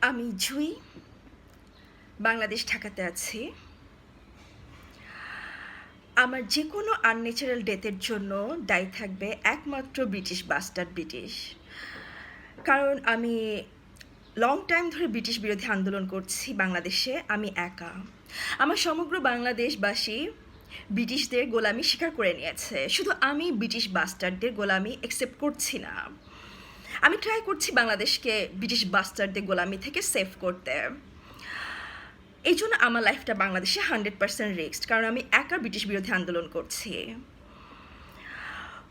আমি জুই, বাংলাদেশ ঢাকাতে আছি। আমার যে কোনো আনন্যাচারাল ডেথের জন্য দায়ী থাকবে একমাত্র ব্রিটিশ বাস্টার্ড ব্রিটিশ। কারণ আমি লং টাইম ধরে ব্রিটিশ বিরোধী আন্দোলন করছি বাংলাদেশে, আমি একা। আমার সমগ্র বাংলাদেশবাসী ব্রিটিশদের গোলামি স্বীকার করে নিয়েছে, শুধু আমি ব্রিটিশ বাস্টার্ডদের গোলামি অ্যাকসেপ্ট করছি না। আমি ট্রাই করছি বাংলাদেশকে ব্রিটিশ বাস্টারদের গোলামি থেকে সেভ করতে। এই জন্য আমার লাইফটা বাংলাদেশে 100% রিস্ক, কারণ আমি একা ব্রিটিশ বিরোধী আন্দোলন করছি।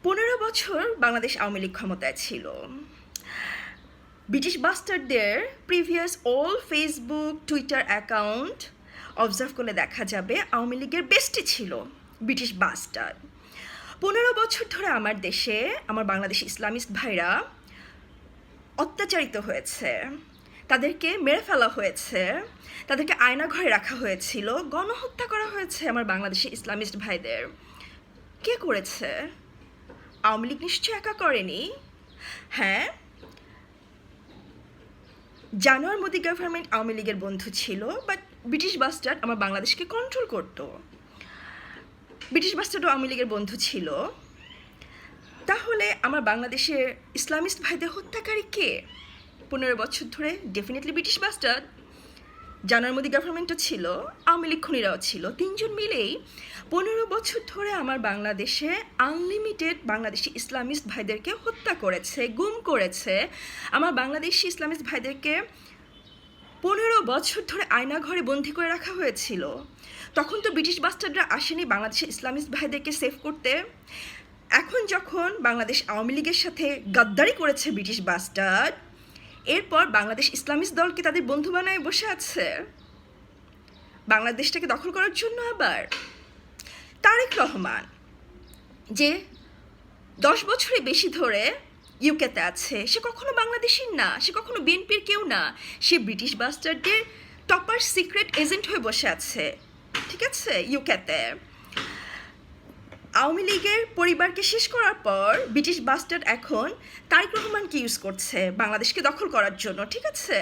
15 বছর বাংলাদেশ আওয়ামী লীগ ক্ষমতায় ছিল। ব্রিটিশ বাস্টারদের previous all Facebook Twitter account observe করলে দেখা যাবে আওয়ামী লীগের বেস্টি ছিল ব্রিটিশ বাস্টার। 15 বছর ধরে আমার দেশে আমার বাংলাদেশি ইসলামিস্ট ভাইরা অত্যাচারিত হয়েছে, তাদেরকে মেরে ফেলা হয়েছে, তাদেরকে আয়নাঘরে রাখা হয়েছিল, গণহত্যা করা হয়েছে আমার বাংলাদেশি ইসলামিস্ট ভাইদের। কে করেছে? আওয়ামী লীগ নিশ্চয়ই একা করেনি। হ্যাঁ, জানোয়ার মোদি গভর্নমেন্ট আওয়ামী লীগের বন্ধু ছিল, বাট ব্রিটিশ বাস্টার্ড আমার বাংলাদেশকে কন্ট্রোল করতো। ব্রিটিশ বাস্টার্ডও আওয়ামী লীগের বন্ধু ছিল। তাহলে আমার বাংলাদেশের ইসলামিস্ট ভাইদের হত্যাকারী কে? 15 বছর ধরে ডেফিনেটলি ব্রিটিশ বাস্টার্ড। জানোয়ার মোদি গভর্নমেন্টও ছিল, আওয়ামী লীগ খুনিরাও ছিল। তিনজন মিলেই 15 বছর ধরে আমার বাংলাদেশে আনলিমিটেড বাংলাদেশি ইসলামিস্ট ভাইদেরকে হত্যা করেছে, গুম করেছে। আমার বাংলাদেশি ইসলামিস্ট ভাইদেরকে 15 বছর ধরে আয়নাঘরে বন্দি করে রাখা হয়েছিল। তখন তো ব্রিটিশ বাস্টাররা আসেনি বাংলাদেশি ইসলামিস্ট ভাইদেরকে সেভ করতে। এখন যখন বাংলাদেশ আওয়ামী লীগের সাথে গাদ্দারি করেছে ব্রিটিশ বাস্টার্ড, এরপর বাংলাদেশ ইসলামিস্ট দলকে তাদের বন্ধু বানায় বসে আছে বাংলাদেশটাকে দখল করার জন্য। আবার তারেক রহমান, যে 10 বছরের বেশি ধরে ইউকেতে আছে, সে কখনো বাংলাদেশির না, সে কখনো বিএনপির কেউ না, সে ব্রিটিশ বাস্টারদের টপার সিক্রেট এজেন্ট হয়ে বসে আছে, ঠিক আছে, ইউকেতে। আওয়ামী লীগের পরিবারকে শেষ করার পর ব্রিটিশ বাস্টার্ড এখন তারেক রহমানকে ইউজ করছে বাংলাদেশকে দখল করার জন্য, ঠিক আছে।